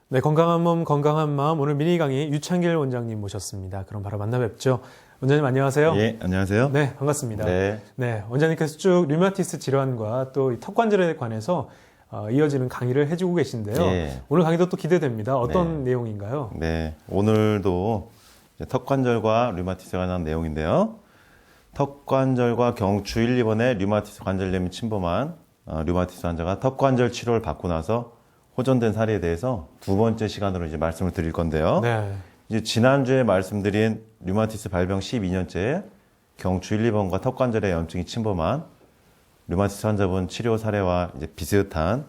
네, 건강한 몸, 건강한 마음. 오늘 미니 강의 유창길 원장님 모셨습니다. 그럼 바로 만나 뵙죠. 원장님 안녕하세요. 예, 안녕하세요. 네, 반갑습니다. 네. 네, 원장님께서 쭉 류마티스 질환과 또 이 턱관절에 관해서 이어지는 강의를 해주고 계신데요. 예. 오늘 강의도 또 기대됩니다. 어떤 내용인가요? 네, 오늘도 이제 턱관절과 류마티스에 관한 내용인데요. 턱관절과 경추 1, 2번의 류마티스 관절염이 침범한 류마티스 환자가 턱관절 치료를 받고 나서 호전된 사례에 대해서 두 번째 시간으로 이제 말씀을 드릴 건데요. 네. 이제 지난주에 말씀드린 류마티스 발병 12년째 경추 1, 2번과 턱관절의 염증이 침범한 류마티스 환자분 치료 사례와 이제 비슷한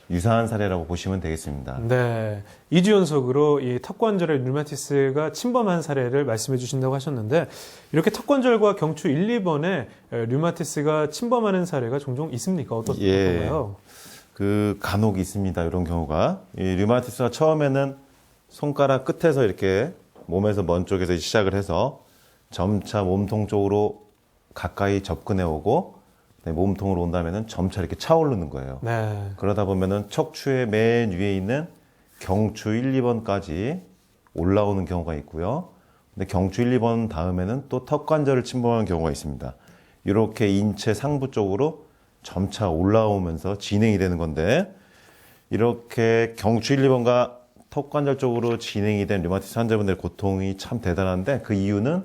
유사한 사례라고 보시면 되겠습니다. 네. 2주 연속으로 이 턱관절의 류마티스가 침범한 사례를 말씀해 주신다고 하셨는데, 이렇게 턱관절과 경추 1, 2번에 류마티스가 침범하는 사례가 종종 있습니까? 어떤가요? 간혹 있습니다. 이런 경우가. 이 류마티스가 처음에는 손가락 끝에서 이렇게 몸에서 먼 쪽에서 시작을 해서 점차 몸통 쪽으로 가까이 접근해 오고 몸통으로 온 다음에는 점차 이렇게 차오르는 거예요. 네. 그러다 보면은 척추의 맨 위에 있는 경추 1, 2번까지 올라오는 경우가 있고요. 근데 경추 1, 2번 다음에는 또 턱관절을 침범하는 경우가 있습니다. 이렇게 인체 상부 쪽으로 점차 올라오면서 진행이 되는 건데, 이렇게 경추 1, 2번과 턱관절 쪽으로 진행이 된 류마티스 환자분들의 고통이 참 대단한데, 그 이유는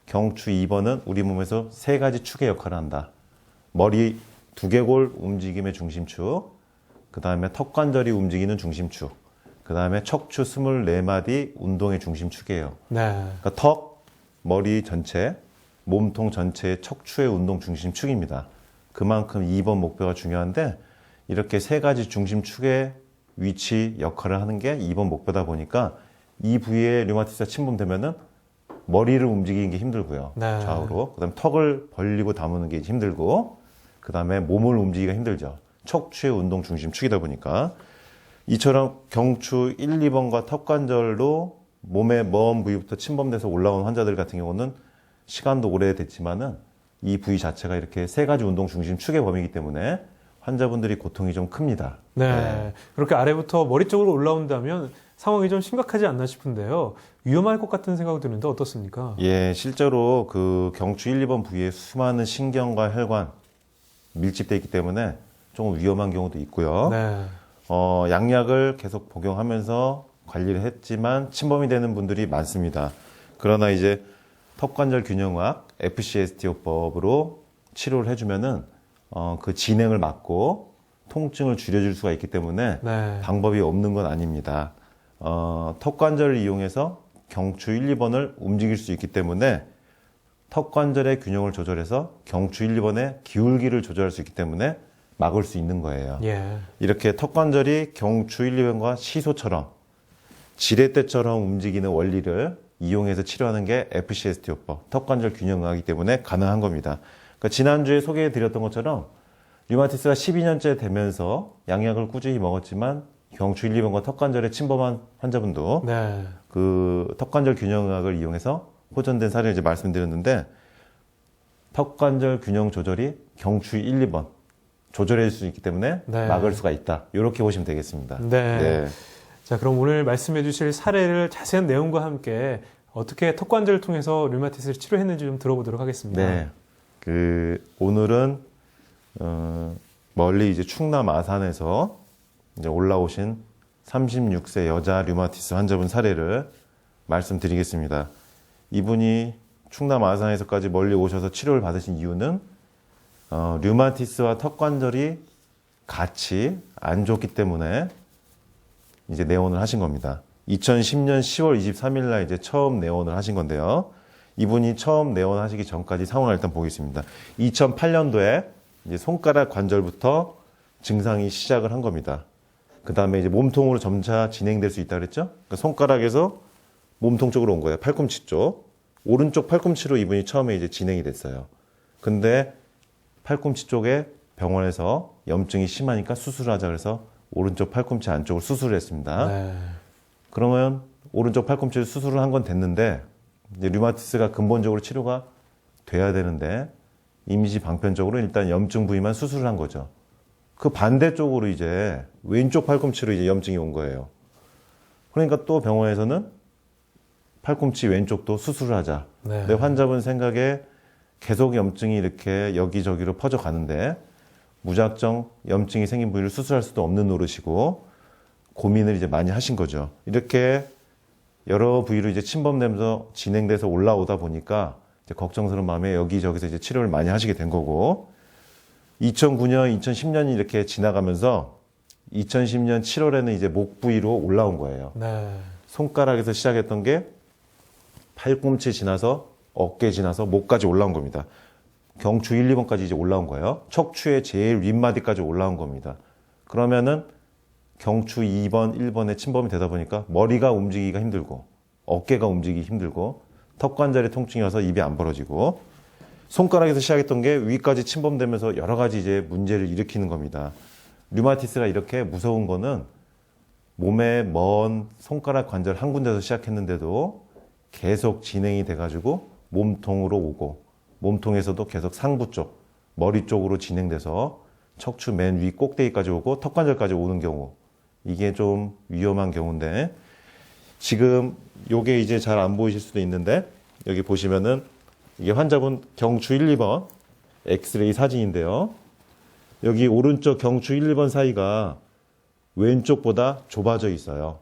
경추 2번은 우리 몸에서 세 가지 축의 역할을 한다. 머리 두개골 움직임의 중심축, 그 다음에 턱관절이 움직이는 중심축, 그 다음에 척추 24마디 운동의 중심축이에요. 네. 그러니까 턱, 머리 전체, 몸통 전체의 척추의 운동 중심축입니다. 그만큼 2번 목표가 중요한데, 이렇게 세 가지 중심축의 위치 역할을 하는 게 2번 목표다 보니까 이 부위에 류마티스가 침범되면은 머리를 움직이는 게 힘들고요. 네. 좌우로. 그 다음에 턱을 벌리고 다무는 게 힘들고, 그 다음에 몸을 움직이기가 힘들죠. 척추의 운동 중심축이다 보니까. 이처럼 경추 1, 2번과 턱관절로 몸의 먼 부위부터 침범돼서 올라온 환자들 같은 경우는 시간도 오래됐지만은 이 부위 자체가 이렇게 세 가지 운동 중심축의 범위이기 때문에 환자분들이 고통이 좀 큽니다. 네. 그렇게 아래부터 머리 쪽으로 올라온다면 상황이 좀 심각하지 않나 싶은데요. 위험할 것 같은 생각이 드는데 어떻습니까? 예, 실제로 그 경추 1, 2번 부위에 수많은 신경과 혈관 밀집되어 있기 때문에 조금 위험한 경우도 있고요. 네. 약약을 계속 복용하면서 관리를 했지만 침범이 되는 분들이 많습니다. 그러나 이제 턱관절 균형학 FCSTO법으로 치료를 해주면은 그 진행을 막고 통증을 줄여줄 수가 있기 때문에 네. 방법이 없는 건 아닙니다. 턱관절을 이용해서 경추 1, 2번을 움직일 수 있기 때문에 턱관절의 균형을 조절해서 경추 1, 2번의 기울기를 조절할 수 있기 때문에 막을 수 있는 거예요. 예. 이렇게 턱관절이 경추 1, 2번과 시소처럼 지렛대처럼 움직이는 원리를 이용해서 치료하는 게 FCSTO법, 턱관절 균형학이기 때문에 가능한 겁니다. 그러니까 지난주에 소개해드렸던 것처럼 류마티스가 12년째 되면서 양약을 꾸준히 먹었지만 경추 1, 2번과 턱관절에 침범한 환자분도 네. 그 턱관절 균형학을 이용해서 호전된 사례를 이제 말씀드렸는데, 턱관절 균형 조절이 경추 1, 2번 조절해 줄 수 있기 때문에 네. 막을 수가 있다. 이렇게 보시면 되겠습니다. 네. 자, 그럼 오늘 말씀해 주실 사례를 자세한 내용과 함께 어떻게 턱관절을 통해서 류마티스를 치료했는지 좀 들어보도록 하겠습니다. 네. 오늘은 멀리 이제 충남 아산에서 이제 올라오신 36세 여자 류마티스 환자분 사례를 말씀드리겠습니다. 이분이 충남 아산에서까지 멀리 오셔서 치료를 받으신 이유는 류마티스와 턱관절이 같이 안 좋기 때문에 이제 내원을 하신 겁니다. 2010년 10월 23일 날 이제 처음 내원을 하신 건데요. 이분이 처음 내원하시기 전까지 상황을 일단 보겠습니다. 2008년도에 이제 손가락 관절부터 증상이 시작을 한 겁니다. 그 다음에 이제 몸통으로 점차 진행될 수 있다 그랬죠? 그러니까 손가락에서 몸통 쪽으로 온 거예요. 팔꿈치 쪽. 오른쪽 팔꿈치로 이분이 처음에 이제 진행이 됐어요. 근데 팔꿈치 쪽에 병원에서 염증이 심하니까 수술을 하자 그래서 오른쪽 팔꿈치 안쪽을 수술을 했습니다. 네. 그러면 오른쪽 팔꿈치를 수술을 한 건 됐는데, 이제 류마티스가 근본적으로 치료가 돼야 되는데 임시 방편적으로 일단 염증 부위만 수술을 한 거죠. 그 반대쪽으로 이제 왼쪽 팔꿈치로 이제 염증이 온 거예요. 그러니까 또 병원에서는 팔꿈치 왼쪽도 수술을 하자. 네. 내 환자분 생각에 계속 염증이 이렇게 여기저기로 퍼져가는데 무작정 염증이 생긴 부위를 수술할 수도 없는 노릇이고 고민을 이제 많이 하신 거죠. 이렇게 여러 부위로 이제 침범되면서 진행돼서 올라오다 보니까 이제 걱정스러운 마음에 여기저기서 이제 치료를 많이 하시게 된 거고 2009년, 2010년이 이렇게 지나가면서 2010년 7월에는 이제 목 부위로 올라온 거예요. 네. 손가락에서 시작했던 게 팔꿈치 지나서 어깨 지나서 목까지 올라온 겁니다. 경추 1, 2번까지 이제 올라온 거예요. 척추의 제일 윗마디까지 올라온 겁니다. 그러면은 경추 2번, 1번에 침범이 되다 보니까 머리가 움직이기가 힘들고 어깨가 움직이기 힘들고 턱관절의 통증이 와서 입이 안 벌어지고 손가락에서 시작했던 게 위까지 침범되면서 여러 가지 이제 문제를 일으키는 겁니다. 류마티스가 이렇게 무서운 거는 몸의 먼 손가락 관절 한 군데서 시작했는데도 계속 진행이 돼가지고 몸통으로 오고 몸통에서도 계속 상부 쪽, 머리 쪽으로 진행돼서 척추 맨 위 꼭대기까지 오고 턱관절까지 오는 경우 이게 좀 위험한 경우인데 지금 요게 이제 잘 안 보이실 수도 있는데 여기 보시면은 이게 환자분 경추 1, 2번 엑스레이 사진인데요. 여기 오른쪽 경추 1, 2번 사이가 왼쪽보다 좁아져 있어요.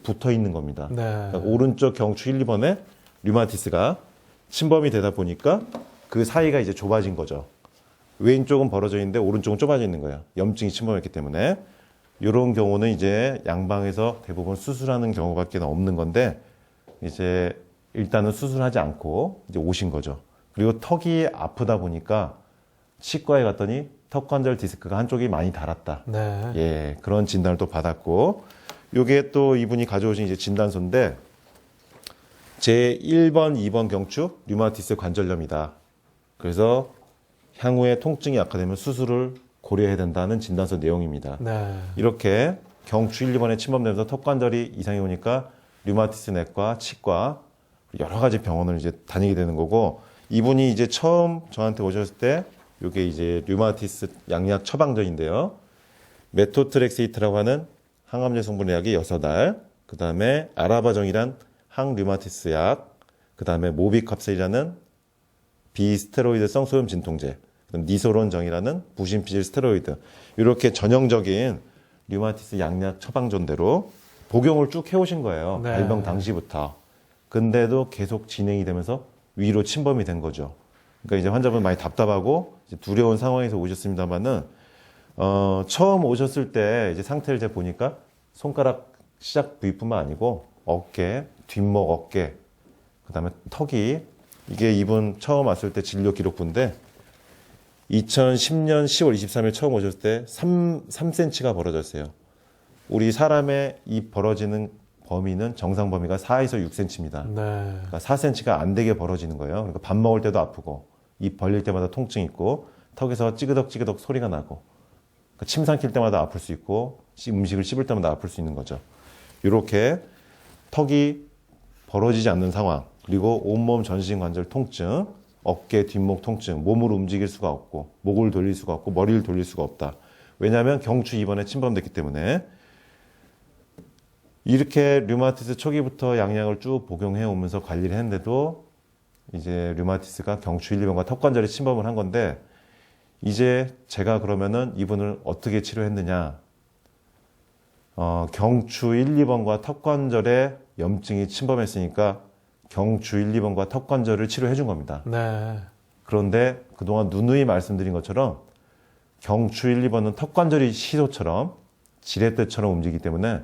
붙어 있는 겁니다. 네. 그러니까 오른쪽 경추 1, 2번에 류마티스가 침범이 되다 보니까 그 사이가 이제 좁아진 거죠. 왼쪽은 벌어져 있는데 오른쪽은 좁아져 있는 거예요. 염증이 침범했기 때문에. 이런 경우는 이제 양방에서 대부분 수술하는 경우밖에 없는 건데 이제 일단은 수술하지 않고 이제 오신 거죠. 그리고 턱이 아프다 보니까 치과에 갔더니 턱관절 디스크가 한쪽이 많이 닳았다. 네. 예, 그런 진단을 또 받았고, 요게 또 이분이 가져오신 이제 진단서인데, 제 1번, 2번 경추 류마티스 관절염이다. 그래서 향후에 통증이 악화되면 수술을 고려해야 된다는 진단서 내용입니다. 네. 이렇게 경추 1, 2번에 침범되면서 턱관절이 이상이 오니까 류마티스 내과, 치과 여러 가지 병원을 이제 다니게 되는 거고, 이분이 이제 처음 저한테 오셨을 때 이게 이제 류마티스 양약 처방전인데요. 메토트렉세이트라고 하는 항암제 성분의 약이 6알, 그 다음에 아라바정이란 항류마티스 약, 그 다음에 모비캅셀이라는 비스테로이드성 소염 진통제, 니소론정이라는 부신피질 스테로이드, 이렇게 전형적인 류마티스 양약 처방전대로 복용을 쭉 해오신 거예요. 네. 발병 당시부터. 근데도 계속 진행이 되면서 위로 침범이 된 거죠. 그러니까 이제 환자분 많이 답답하고 이제 두려운 상황에서 오셨습니다만은 처음 오셨을 때 이제 상태를 제가 보니까 손가락 시작 부위뿐만 아니고 어깨, 뒷목 어깨, 그다음에 턱이 이게 이분 처음 왔을 때 진료 기록부인데 2010년 10월 23일 처음 오셨을 때 3cm가 벌어졌어요. 우리 사람의 이 벌어지는 범위는 정상 범위가 4에서 6cm입니다. 네. 그러니까 4cm가 안 되게 벌어지는 거예요. 그러니까 밥 먹을 때도 아프고 입 벌릴 때마다 통증 있고 턱에서 찌그덕찌그덕 소리가 나고 그러니까 침 삼킬 때마다 아플 수 있고 음식을 씹을 때마다 아플 수 있는 거죠. 이렇게 턱이 벌어지지 않는 상황, 그리고 온몸 전신 관절 통증, 어깨 뒷목 통증, 몸을 움직일 수가 없고 목을 돌릴 수가 없고 머리를 돌릴 수가 없다. 왜냐하면 경추 2번에 침범됐기 때문에. 이렇게 류마티스 초기부터 양약을 쭉 복용해 오면서 관리를 했는데도 이제 류마티스가 경추 1, 2번과 턱관절에 침범을 한 건데 이제 제가 그러면은 이분을 어떻게 치료했느냐. 경추 1, 2번과 턱관절에 염증이 침범했으니까 경추 1, 2번과 턱관절을 치료해 준 겁니다. 네. 그런데 그동안 누누이 말씀드린 것처럼 경추 1, 2번은 턱관절이 시소처럼 지렛대처럼 움직이기 때문에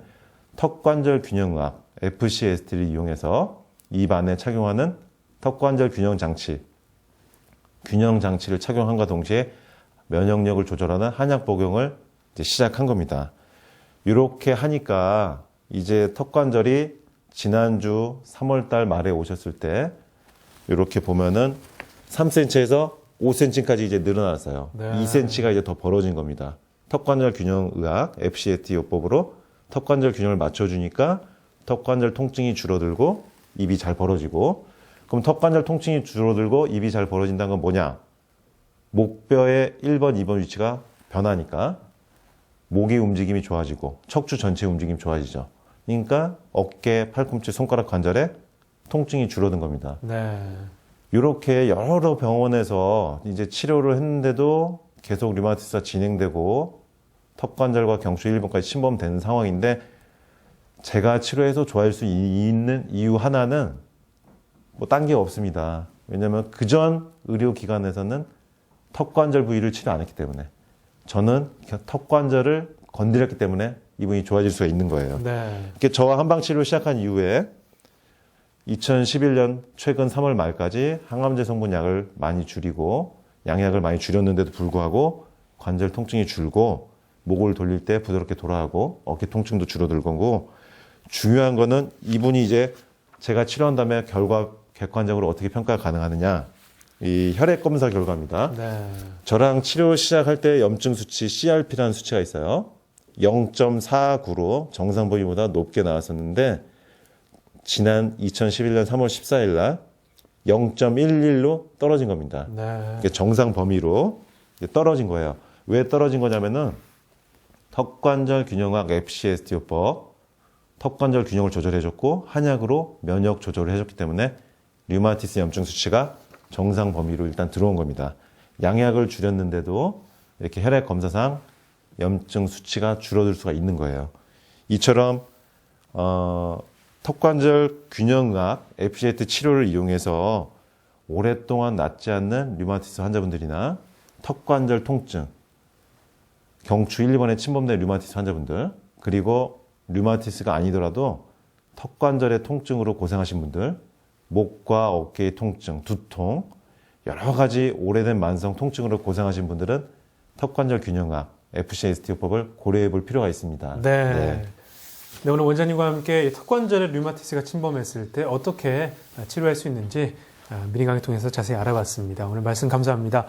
턱관절 균형의학 FCST를 이용해서 입 안에 착용하는 턱관절 균형 장치를 착용함과 동시에 면역력을 조절하는 한약 복용을 이제 시작한 겁니다. 이렇게 하니까 이제 턱관절이 지난주 3월달 말에 오셨을 때 이렇게 보면은 3cm에서 5cm까지 이제 늘어났어요. 네. 2cm가 이제 더 벌어진 겁니다. 턱관절 균형의학 FCST 요법으로 턱관절 균형을 맞춰주니까 턱관절 통증이 줄어들고 입이 잘 벌어지고, 그럼 턱관절 통증이 줄어들고 입이 잘 벌어진다는 건 뭐냐? 목뼈의 1번, 2번 위치가 변하니까 목의 움직임이 좋아지고 척추 전체의 움직임이 좋아지죠. 그러니까 어깨, 팔꿈치, 손가락 관절에 통증이 줄어든 겁니다. 네. 이렇게 여러 병원에서 이제 치료를 했는데도 계속 류마티스가 진행되고 턱관절과 경추 1번까지 침범되는 상황인데 제가 치료해서 좋아질 수 있는 이유 하나는 뭐 딴 게 없습니다. 왜냐하면 그전 의료기관에서는 턱관절 부위를 치료 안 했기 때문에 저는 턱관절을 건드렸기 때문에 이분이 좋아질 수가 있는 거예요. 네. 이렇게 저와 한방치료를 시작한 이후에 2011년 최근 3월 말까지 항암제 성분 약을 많이 줄이고 양약을 많이 줄였는데도 불구하고 관절 통증이 줄고 목을 돌릴 때 부드럽게 돌아가고 어깨 통증도 줄어들고 중요한 거는 이분이 이제 제가 치료한 다음에 결과 객관적으로 어떻게 평가가 가능하느냐 이 혈액 검사 결과입니다. 네. 저랑 치료 시작할 때 염증 수치 CRP라는 수치가 있어요. 0.49로 정상 범위보다 높게 나왔었는데 지난 2011년 3월 14일 날 0.11로 떨어진 겁니다. 네. 이게 정상 범위로 떨어진 거예요. 왜 떨어진 거냐면은 턱관절 균형학 FCSTO법 턱관절 균형을 조절해줬고 한약으로 면역 조절을 해줬기 때문에 류마티스 염증 수치가 정상 범위로 일단 들어온 겁니다. 양약을 줄였는데도 이렇게 혈액 검사상 염증 수치가 줄어들 수가 있는 거예요. 이처럼 턱관절 균형학 FCT 치료를 이용해서 오랫동안 낫지 않는 류마티스 환자분들이나 턱관절 통증, 경추 1, 2번에 침범된 류마티스 환자분들, 그리고 류마티스가 아니더라도 턱관절의 통증으로 고생하신 분들, 목과 어깨의 통증, 두통, 여러 가지 오래된 만성 통증으로 고생하신 분들은 턱관절 균형학 FCSTO법을 고려해 볼 필요가 있습니다. 네. 네, 오늘 원장님과 함께 이 턱관절에 류마티스가 침범했을 때 어떻게 치료할 수 있는지 미리 강의 통해서 자세히 알아봤습니다. 오늘 말씀 감사합니다.